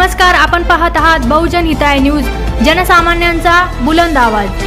नमस्कार, आपण पाहत आहात बहुजन हिताय न्यूज, जनसामान्यांचा बुलंद आवाज।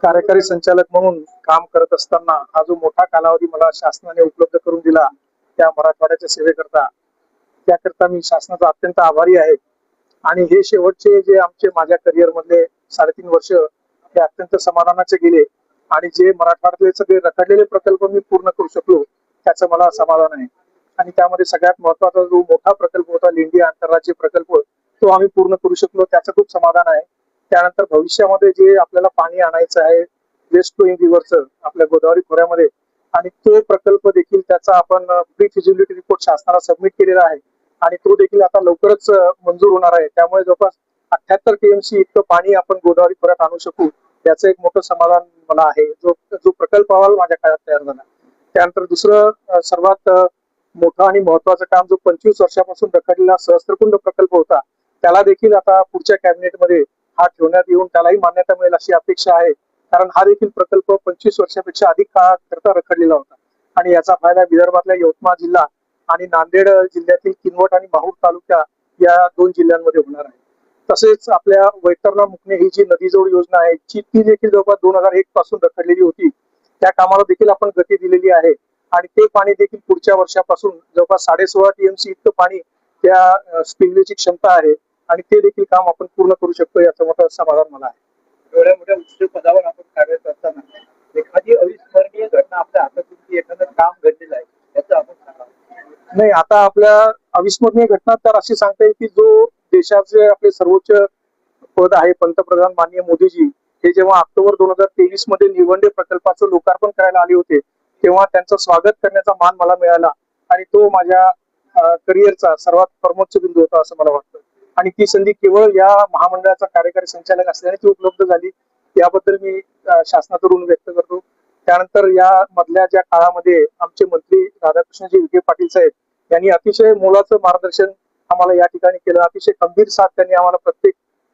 कार्यकारी संचालक म्हणून काम करत असताना हा जो मोठा कालावधी मला शासनाने उपलब्ध करून दिला त्या मराठवाड्याच्या सेवेकरता, त्याकरता मी शासनाचा अत्यंत आभारी आहे। आणि हे शेवटचे जे आमचे माझ्या करिअर मधले 3.5 वर्ष हे अत्यंत समाधानाचे गेले आणि जे मराठवाड्यातले सगळे रखडलेले प्रकल्प मी पूर्ण करू शकलो त्याचं मला समाधान आहे। आणि त्यामध्ये सगळ्यात महत्वाचा जो मोठा प्रकल्प होता लेंडी आंतरराज्य प्रकल्प, तो आम्ही पूर्ण करू शकलो, त्याचं खूप समाधान आहे। त्यानंतर भविष्यामध्ये जे आपल्याला पाणी आणायचं आहे वेस्ट फ्लोइंग रिव्हरचं आपल्या गोदावरी खोऱ्यामध्ये, आणि तो प्रकल्प देखील त्याचा आपण प्री फिजिबिलिटी रिपोर्ट शासनाला सबमिट केलेला आहे आणि तो देखील आता लवकरच मंजूर होणार आहे। त्यामुळे जवळपास 78 TMC इतकं पाणी आपण गोदावरी खोऱ्यात आणू शकू, याचं एक मोठं समाधान मला आहे, जो प्रकल्प अहवाल माझ्या काळात तयार झाला। त्यानंतर दुसरं सर्वात मोठं आणि महत्वाचं काम, जो 25 वर्षापासून रखडलेला सहस्त्रकुंड प्रकल्प होता, त्याला देखील आता पुढच्या कॅबिनेटमध्ये हा ठेवण्यात येऊन त्यालाही मान्यता मिळेल अशी अपेक्षा आहे। कारण हा देखील प्रकल्प 25 वर्षापेक्षा अधिक काळाकरता रखडलेला होता आणि याचा फायदा विदर्भातल्या यवतमाळ जिल्हा आणि नांदेड जिल्ह्यातील किनवट आणि माहूर तालुका या 2 जिल्ह्यांमध्ये होणार आहे। तसेच आपल्या वैतरणा मुकणे ही जी नदीजोड योजना आहे ती देखील जवळपास 2001 पासून रखडलेली होती, त्या कामाला देखील आपण गती दिलेली आहे आणि ते पाणी देखील पुढच्या वर्षापासून जवळपास 16.5 TMC इतकं पाणी त्या स्पिलवेची क्षमता आहे आणि ते देखील काम आपण पूर्ण करू शकतो, याचं मोठं समाधान मला आहे। एवढ्या मोठ्या उच्च पदावर आपण कार्यरत असताना एखादी अविस्मरणीय घटना आपल्या हातातून एखादं काम घडलेलं आहे याचं आपण सांगा। नाही, आता आपल्या अविस्मरणीय घटना तर अशी सांगता येईल की जो देशाचे आपले सर्वोच्च पद आहे पंतप्रधान माननीय मोदीजी, हे जेव्हा ऑक्टोबर 2023 मध्ये निवंडे प्रकल्पाचं लोकार्पण करायला आले होते, तेव्हा त्यांचं स्वागत करण्याचा मान मला मिळाला आणि तो माझ्या करिअरचा सर्वात परमोच्च बिंदू होता असं मला वाटतं। आणि ती संधी केवळ या महामंडळाचा कार्यकारी संचालक असल्याने ती उपलब्ध झाली, याबद्दल मी शासनाचा ऋण व्यक्त करतो। त्यानंतर या मधल्या ज्या काळामध्ये आमचे मंत्री राधाकृष्णजी विखे पाटील साहेब यांनी अतिशय मोलाचं मार्गदर्शन आम्हाला या ठिकाणी केलं, अतिशय खंबीर साथ त्यांनी आम्हाला प्रत्येक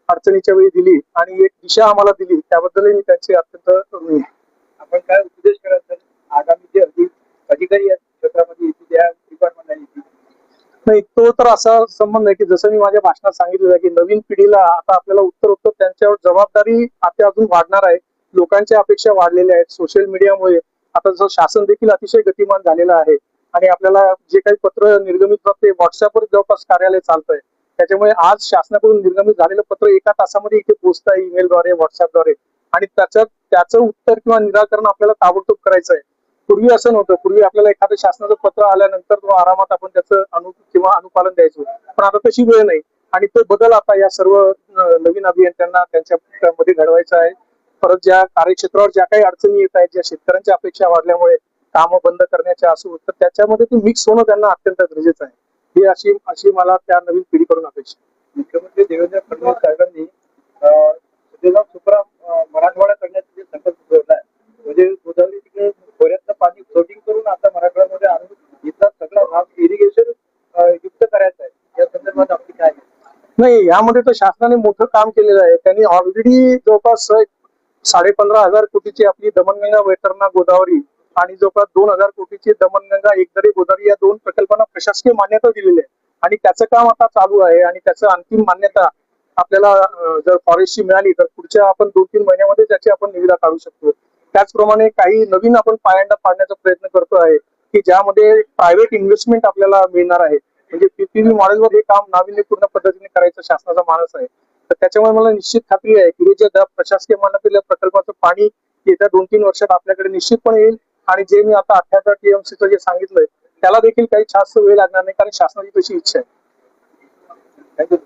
अडचणीच्या वेळी दिली आणि एक दिशा आम्हाला दिली, त्याबद्दलही मी त्यांचे अत्यंत ऋणी आहे। आपण काय उपदेश कराल तर आगामी जे अधिकारी या क्षेत्रामध्ये येतील या डिपार्टमेंटला येतील? नाही, तो तर असा संबंध आहे की जसं मी माझ्या भाषणात सांगितलं आहे की नवीन पिढीला आता आपल्याला उत्तर त्यांच्यावर जबाबदारी आता अजून वाढणार आहे। लोकांच्या अपेक्षा वाढलेल्या आहेत सोशल मीडियामुळे। आता जसं शासन देखील अतिशय गतिमान झालेलं आहे आणि आपल्याला जे काही पत्र निर्गमित होतं ते व्हॉट्सअपवर जवळपास कार्यालय चालतंय, त्याच्यामुळे आज शासनाकडून निर्गमित झालेलं पत्र एका तासामध्ये इथे पोहोचत आहे, ईमेलद्वारे व्हॉट्सअपद्वारे, आणि त्याचं उत्तर किंवा निराकरण आपल्याला ताबडतोब करायचं आहे। पूर्वी असं नव्हतं, पूर्वी आपल्याला एखादं शासनाचं पत्र आल्यानंतर तो आरामात आपण त्याचं अनुपालन द्यायचो, पण आता तशी वेळ नाही आणि तो बदल आता या सर्व नवीन अभियंत्यांना त्यांच्या मध्ये घडवायचा आहे। परत ज्या कार्यक्षेत्रावर ज्या काही अडचणी येत आहेत, ज्या शेतकऱ्यांच्या अपेक्षा वाढल्यामुळे कामं बंद करण्याच्या असो, तर त्याच्यामध्ये ते मिक्स होणं त्यांना अत्यंत गरजेचं आहे। ही अशी मला त्या नवीन पिढीकडून अपेक्षा। मुख्यमंत्री देवेंद्र फडणवीस साहेबांनी सुपरा मराठवाडा करण्याचा जे संकल्प ठेवलाय, म्हणजे गोदावरी तिकडे खोऱ्यातलं पाणी फ्लोटिंग करून आता मराठवाड्यामध्ये आणून इथला सगळा भाग इरिगेशन युक्त करायचा आहे, या संदर्भात आपली काय? नाही, यामध्ये तर शासनाने मोठं काम केलेलं आहे। त्यांनी ऑलरेडी जवळपास 15,500 कोटीची आपली दमणगंगा वैतरणा गोदावरी आणि जवळपास 2,000 कोटीची दमणगंगा एकदरी गोदावरी या 2 प्रकल्पांना प्रशासकीय मान्यता दिलेली आहे आणि त्याचं काम आता चालू आहे आणि त्याचं अंतिम मान्यता आपल्याला जर फॉरेस्टची मिळाली तर पुढच्या आपण 2-3 महिन्यामध्ये त्याची आपण निविदा काढू शकतो। त्याचप्रमाणे काही नवीन आपण पायंडा पाडण्याचा प्रयत्न करतो आहे की ज्यामध्ये प्रायव्हेट इन्व्हेस्टमेंट आपल्याला मिळणार आहे, म्हणजे पीपीपी मॉडेलवर हे काम नाविन्यपूर्ण पद्धतीने करायचं शासनाचा मानस आहे। तर त्याच्यामुळे मला निश्चित खात्री आहे की हे जे प्रशासकीय मान्यतेच्या प्रकल्पाचं पाणी येत्या 2-3 वर्षात आपल्याकडे निश्चितपणे येईल आणि जे मी आता 78 टीएमसीचं जे सांगितलंय त्याला देखील काही जास्त वेळ लागणार नाही, कारण शासनाची तशी इच्छा आहे. थँक्यू.